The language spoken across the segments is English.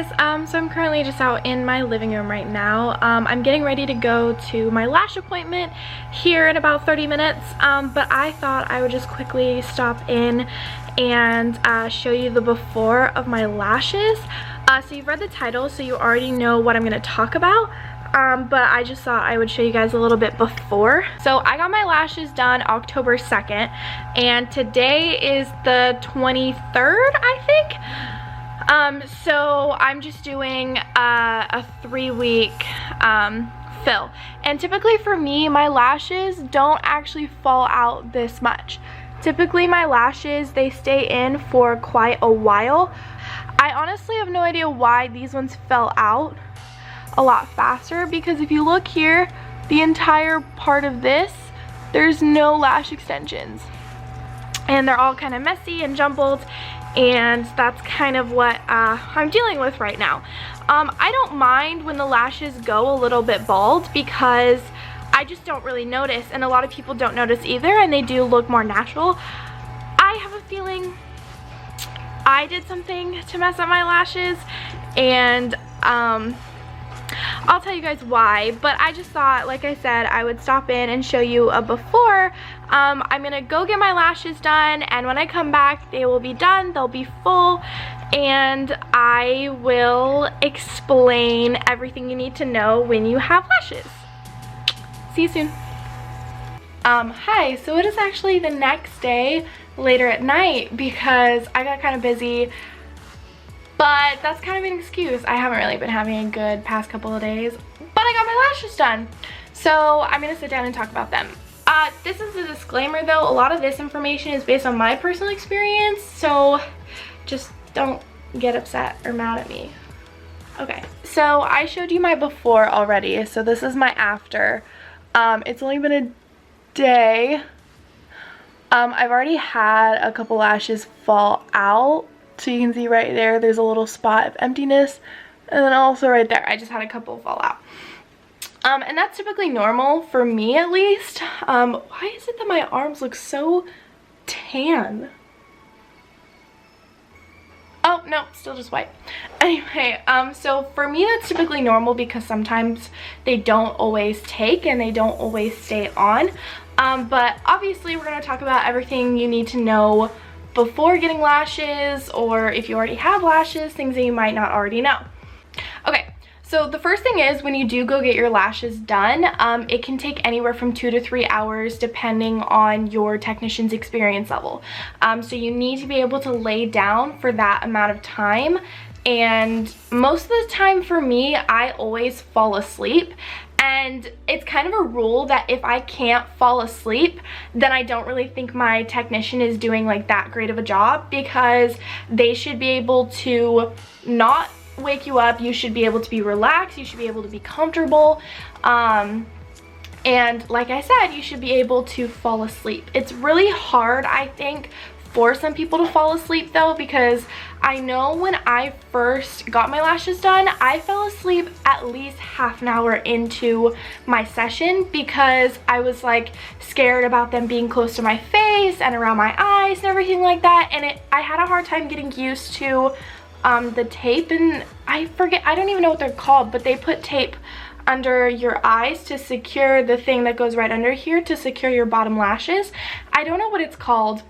guys, so I'm currently just out in my living room right now. I'm getting ready to go to my lash appointment here in about 30 minutes, but I thought I would just quickly stop in and show you the before of my lashes. So you've read the title, so you already know what I'm going to talk about. But I just thought I would show you guys a little bit before. So I got my lashes done October 2nd, and today is the 23rd, I think. So I'm just doing a 3-week fill. And typically for me, my lashes don't actually fall out this much. Typically my lashes, they stay in for quite a while. I honestly have no idea why these ones fell out a lot faster, because if you look here, the entire part of this, there's no lash extensions. And they're all kind of messy and jumbled, and that's kind of what I'm dealing with right now. I don't mind when the lashes go a little bit bald because I just don't really notice, and a lot of people don't notice either, and they do look more natural. I have a feeling I did something to mess up my lashes, and I'll tell you guys why, but I just thought, like I said, I would stop in and show you a before. I'm gonna go get my lashes done, and when I come back, they will be done, they'll be full, and I will explain everything you need to know when you have lashes. See you soon. Hi, so it is actually the next day, later at night, because I got kind of busy. But that's kind of an excuse. I haven't really been having a good past couple of days, but I got my lashes done. So I'm gonna sit down and talk about them. This is a disclaimer though, a lot of this information is based on my personal experience, so just don't get upset or mad at me. Okay, so I showed you my before already, so this is my after. It's only been a day. I've already had a couple lashes fall out. So you can see right there, there's a little spot of emptiness. And then also right there, I just had a couple fall out. And that's typically normal for me, at least. Why is it that my arms look so tan? Oh, no, still just white. Anyway, so for me, that's typically normal because sometimes they don't always take and they don't always stay on. But obviously, we're going to talk about everything you need to know before getting lashes, or if you already have lashes, things that you might not already know. Okay, so the first thing is, when you do go get your lashes done, it can take anywhere from 2 to 3 hours depending on your technician's experience level. So you need to be able to lay down for that amount of time, and most of the time for me, I always fall asleep. And it's kind of a rule that if I can't fall asleep, then I don't really think my technician is doing like that great of a job, because they should be able to not wake you up. You should be able to be relaxed. You should be able to be comfortable. And like I said, you should be able to fall asleep. It's really hard, I think, for some people to fall asleep though, because I know when I first got my lashes done, I fell asleep at least half an hour into my session because I was like scared about them being close to my face and around my eyes and everything like that, and I had a hard time getting used to the tape, and I don't even know what they're called, but they put tape under your eyes to secure the thing that goes right under here to secure your bottom lashes. I don't know what it's called,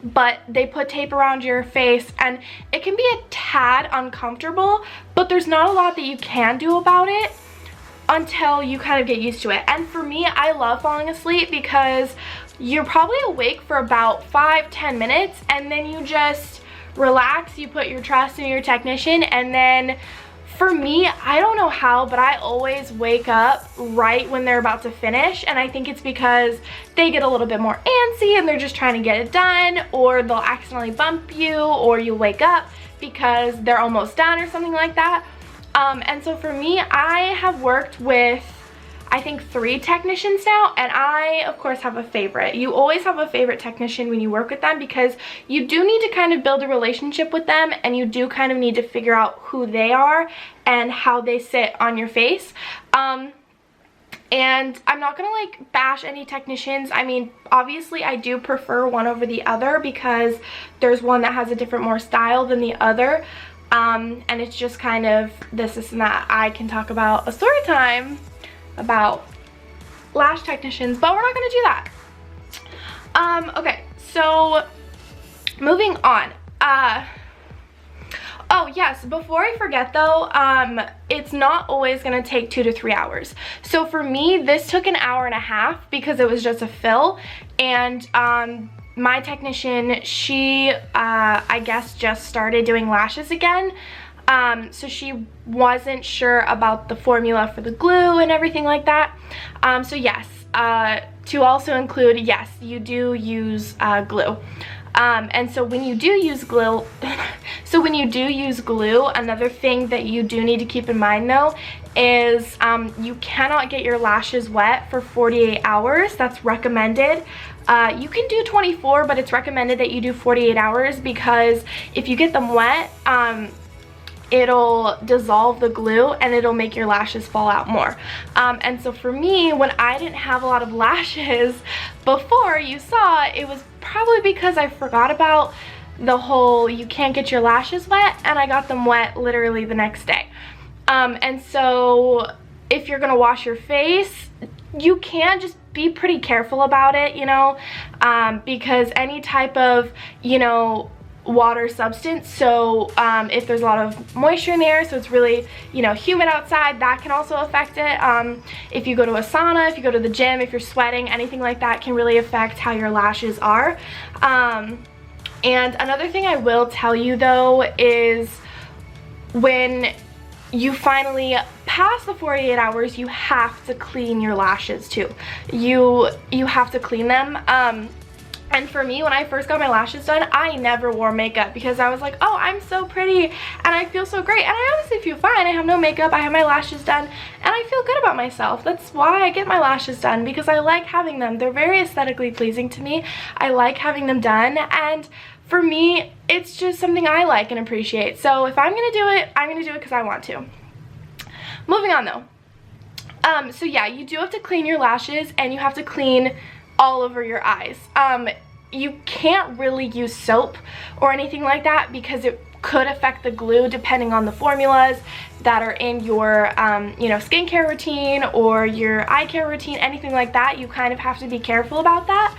but they put tape around your face, and it can be a tad uncomfortable, but there's not a lot that you can do about it until you kind of get used to it. And for me, I love falling asleep because you're probably awake for about 5-10 minutes, and then you just relax, you put your trust in your technician, and then for me, I don't know how, but I always wake up right when they're about to finish, and I think it's because they get a little bit more antsy and they're just trying to get it done, or they'll accidentally bump you, or you wake up because they're almost done or something like that. And so for me, I have worked with, I think, 3 technicians now, and I of course have a favorite. You always have a favorite technician when you work with them, because you do need to kind of build a relationship with them, and you do kind of need to figure out who they are and how they sit on your face. And I'm not gonna like bash any technicians. I mean, obviously I do prefer one over the other because there's one that has a different more style than the other, and it's just kind of this and that. I can talk about a story time about lash technicians, but we're not going to do that. Okay, so moving on. Oh yes, before I forget though, it's not always gonna take 2 to 3 hours. So for me, this took an hour and a half because it was just a fill, and my technician, she I guess just started doing lashes again. So she wasn't sure about the formula for the glue and everything like that. So yes, to also include, yes, you do use glue. And so when you do use glue, another thing that you do need to keep in mind though is you cannot get your lashes wet for 48 hours. That's recommended. You can do 24, but it's recommended that you do 48 hours because if you get them wet, it'll dissolve the glue and it'll make your lashes fall out more. And so for me, when I didn't have a lot of lashes before, you saw, it was probably because I forgot about the whole you can't get your lashes wet, and I got them wet literally the next day. And so if you're gonna wash your face, you can just be pretty careful about it, you know, because any type of, you know, water substance, so if there's a lot of moisture in the air, so it's really, you know, humid outside, that can also affect it. If you go to a sauna, if you go to the gym, if you're sweating, anything like that can really affect how your lashes are. And another thing I will tell you though is when you finally pass the 48 hours, you have to clean your lashes too. You have to clean them. And for me, when I first got my lashes done, I never wore makeup because I was like, oh, I'm so pretty and I feel so great. And I honestly feel fine. I have no makeup, I have my lashes done, and I feel good about myself. That's why I get my lashes done, because I like having them. They're very aesthetically pleasing to me. I like having them done, and for me, it's just something I like and appreciate. So if I'm gonna do it, I'm gonna do it because I want to. Moving on though. So yeah, you do have to clean your lashes, and you have to clean all over your eyes. You can't really use soap or anything like that because it could affect the glue depending on the formulas that are in your you know, skincare routine or your eye care routine, anything like that. You kind of have to be careful about that.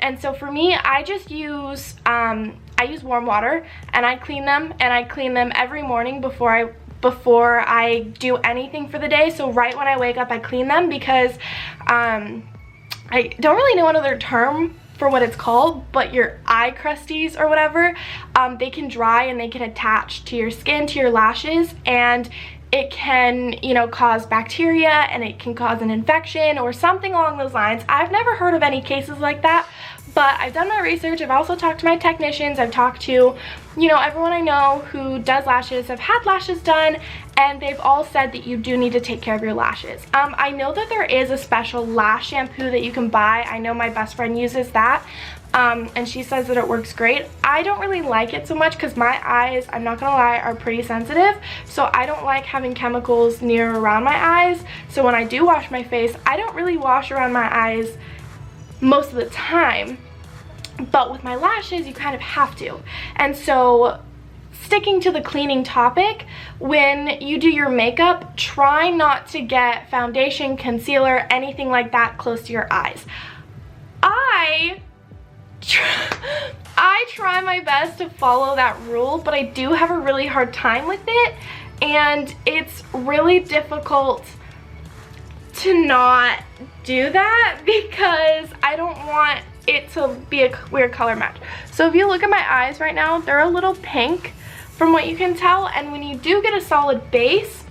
And so for me, I just use I use warm water, and I clean them, and I clean them every morning before I do anything for the day. So right when I wake up, I clean them because I don't really know another term for what it's called, but your eye crusties or whatever, they can dry and they can attach to your skin, to your lashes, and it can, you know, cause bacteria, and it can cause an infection or something along those lines. I've never heard of any cases like that, but I've done my research. I've also talked to my technicians. I've talked to, you know, everyone I know who does lashes, have had lashes done, and they've all said that you do need to take care of your lashes. I know that there is a special lash shampoo that you can buy. I know my best friend uses that, and she says that it works great. I don't really like it so much because my eyes, I'm not gonna lie, are pretty sensitive, so I don't like having chemicals near or around my eyes. So when I do wash my face, I don't really wash around my eyes most of the time, but with my lashes, you kind of have to. And so sticking to the cleaning topic, when you do your makeup, try not to get foundation, concealer, anything like that close to your eyes. I try my best to follow that rule, but I do have a really hard time with it, and it's really difficult to not do that because I don't want it to be a weird color match. So if you look at my eyes right now, they're a little pink from what you can tell, and when you do get a solid base,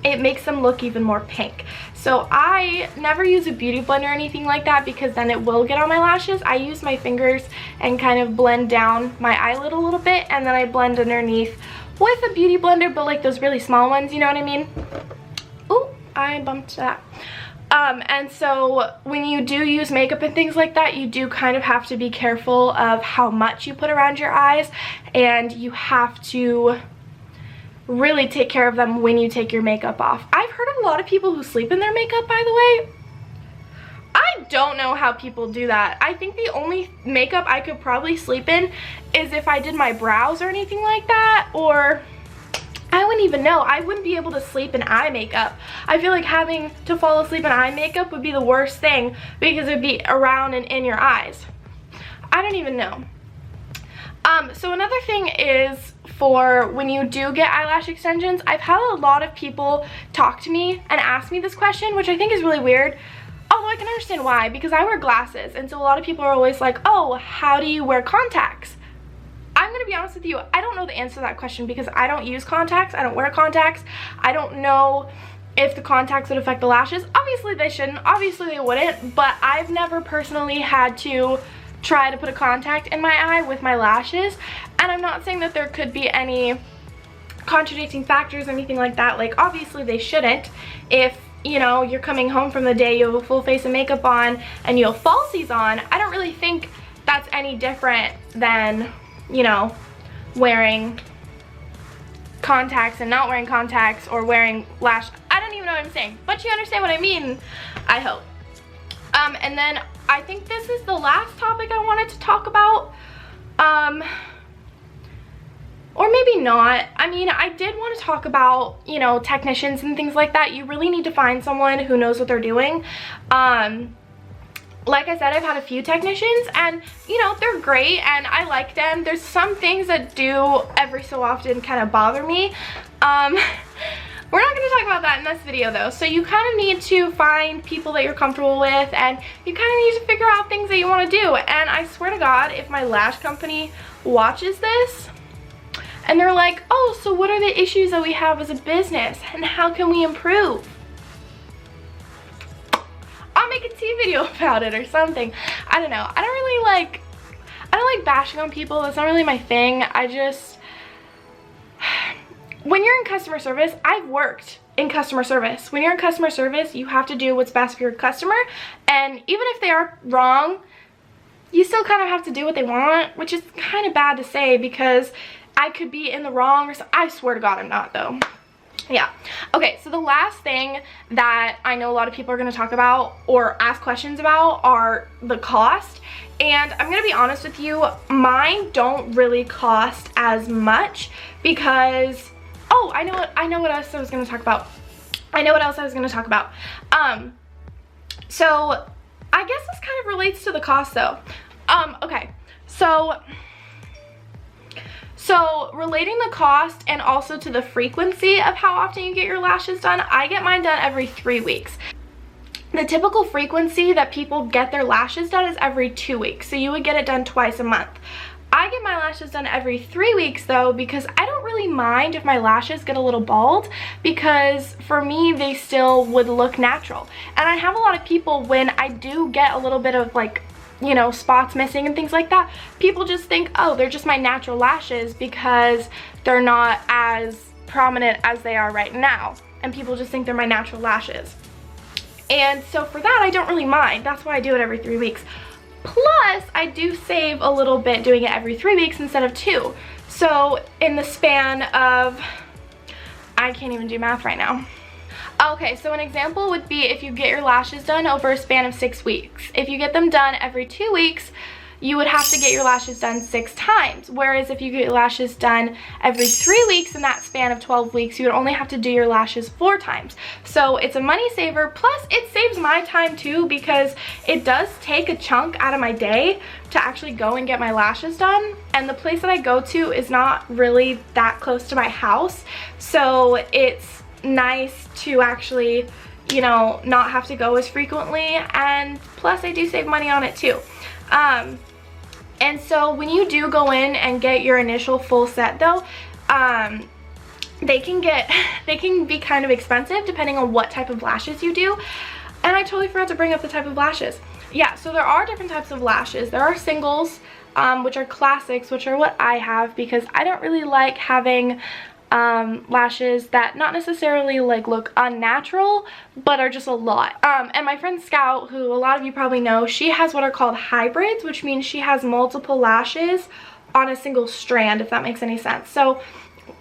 it makes them look even more pink. So I never use a beauty blender or anything like that because then it will get on my lashes. I use my fingers and kind of blend down my eyelid a little bit, and then I blend underneath with a beauty blender, but like those really small ones, you know what I mean? Ooh, I bumped that. And so when you do use makeup and things like that, you do kind of have to be careful of how much you put around your eyes, and you have to really take care of them when you take your makeup off. I've heard of a lot of people who sleep in their makeup, by the way. I I don't know how people do that. I think the only makeup I could probably sleep in is if I did my brows or anything like that, or I wouldn't even know. I wouldn't be able to sleep in eye makeup. I feel like having to fall asleep in eye makeup would be the worst thing because it would be around and in your eyes. I don't even know. So another thing is for when you do get eyelash extensions, I've had a lot of people talk to me and ask me this question, which I think is really weird. Although I can understand why, because I wear glasses, and so a lot of people are always like, oh, how do you wear contacts? I'm gonna be honest with you, I don't know the answer to that question because I don't use contacts, I don't wear contacts. I don't know if the contacts would affect the lashes. Obviously they shouldn't, obviously they wouldn't, but I've never personally had to try to put a contact in my eye with my lashes, and I'm not saying that there could be any contradicting factors or anything like that. Like, obviously they shouldn't. If, you know, you're coming home from the day, you have a full face of makeup on and you have falsies on, I don't really think that's any different than, you know, wearing contacts and not wearing contacts, or wearing lash. I don't even know what I'm saying, but you understand what I mean, I hope. And then I think this is the last topic I wanted to talk about, or maybe not. I mean, I did want to talk about, you know, technicians and things like that. You really need to find someone who knows what they're doing. Like I said, I've had a few technicians, and, you know, they're great and I like them. There's some things that do every so often kind of bother me. We're not going to talk about that in this video though. So you kind of need to find people that you're comfortable with, and you kind of need to figure out things that you want to do. And I swear to God, if my lash company watches this and they're like, oh, so what are the issues that we have as a business and how can we improve? I'll make a tea video about it or something. I don't know. I don't like bashing on people. That's not really my thing. When you're in customer service, I've worked in customer service. When you're in customer service, you have to do what's best for your customer, and even if they are wrong, you still kind of have to do what they want, which is kind of bad to say because I could be in the wrong, or I swear to God I'm not though. Yeah. Okay, so the last thing that I know a lot of people are going to talk about or ask questions about are the cost. And I'm going to be honest with you, mine don't really cost as much because, oh, I know what else I was going to talk about. So I guess this kind of relates to the cost though. Okay, so relating the cost and also to the frequency of how often you get your lashes done, I get mine done every 3 weeks. The typical frequency that people get their lashes done is every 2 weeks, so you would get it done twice a month. I get my lashes done every 3 weeks though, because I don't really mind if my lashes get a little bald, because for me they still would look natural. And I have a lot of people, when I do get a little bit of, like, you know, spots missing and things like that, people just think, oh, they're just my natural lashes because they're not as prominent as they are right now, and people just think they're my natural lashes. And so for that, I don't really mind. That's why I do it every 3 weeks. Plus, I do save a little bit doing it every 3 weeks instead of 2. So in the span of, I can't even do math right now. Okay, so an example would be if you get your lashes done over a span of 6 weeks. If you get them done every 2 weeks, you would have to get your lashes done 6 times. Whereas if you get your lashes done every 3 weeks in that span of 12 weeks, you would only have to do your lashes 4 times. So it's a money saver, plus it saves my time too, because it does take a chunk out of my day to actually go and get my lashes done. And the place that I go to is not really that close to my house. So it's nice to actually, you know, not have to go as frequently, and plus I do save money on it too. And so when you do go in and get your initial full set though, they can be kind of expensive depending on what type of lashes you do. And I totally forgot to bring up the type of lashes. Yeah, so there are different types of lashes. There are singles, which are classics, which are what I have, because I don't really like having lashes that not necessarily like look unnatural, but are just a lot. And my friend Scout, who a lot of you probably know, she has what are called hybrids, which means she has multiple lashes on a single strand, if that makes any sense. So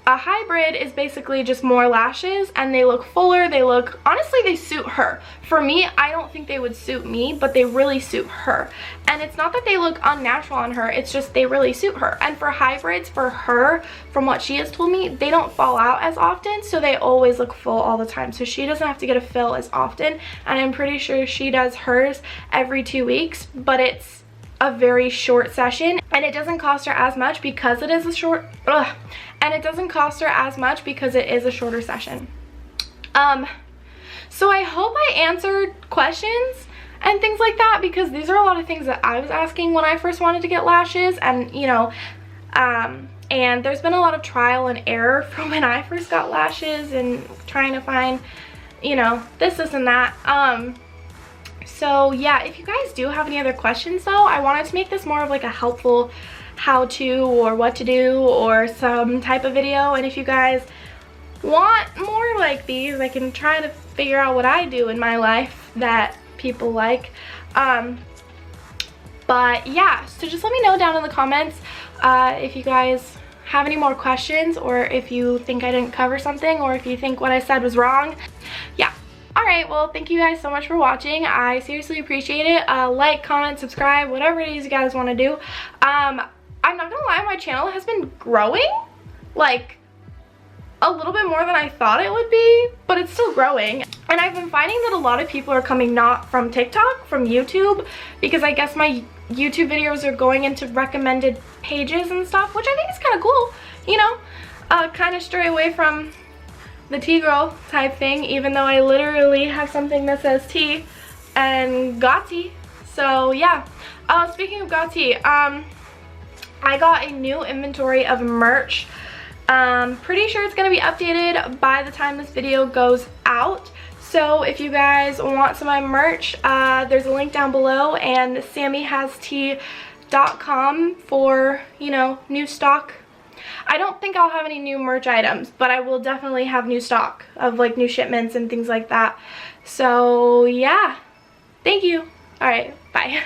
A hybrid is basically just more lashes, and they look fuller. They look, honestly, they suit her. For me, I don't think they would suit me, but they really suit her. And it's not that they look unnatural on her, it's just they really suit her. And for hybrids, for her, from what she has told me, they don't fall out as often, so they always look full all the time. So she doesn't have to get a fill as often, and I'm pretty sure she does hers every 2 weeks, but it's a very short session, and it doesn't cost her as much because it is a short and it doesn't cost her as much because it is a shorter session. So I hope I answered questions and things like that, because these are a lot of things that I was asking when I first wanted to get lashes, and you know, and there's been a lot of trial and error from when I first got lashes and trying to find, you know, this and that. So yeah, if you guys do have any other questions though, I wanted to make this more of like a helpful how-to or what to do or some type of video. And if you guys want more like these, I can try to figure out what I do in my life that people like. But yeah, so just let me know down in the comments if you guys have any more questions, or if you think I didn't cover something, or if you think what I said was wrong. Yeah. Alright, well, thank you guys so much for watching. I seriously appreciate it. Like, comment, subscribe, whatever it is you guys want to do. I'm not gonna lie, my channel has been growing, like, a little bit more than I thought it would be, but it's still growing. And I've been finding that a lot of people are coming not from TikTok, from YouTube, because I guess my YouTube videos are going into recommended pages and stuff, which I think is kind of cool, you know? Kind of stray away from the tea girl type thing, even though I literally have something that says tea and got tea. So yeah. Speaking of got tea, I got a new inventory of merch. Pretty sure it's gonna be updated by the time this video goes out. So if you guys want some of my merch, there's a link down below, and sammielewiss.com for, you know, new stock. I don't think I'll have any new merch items, but I will definitely have new stock of like new shipments and things like that. So yeah, thank you. All right, bye.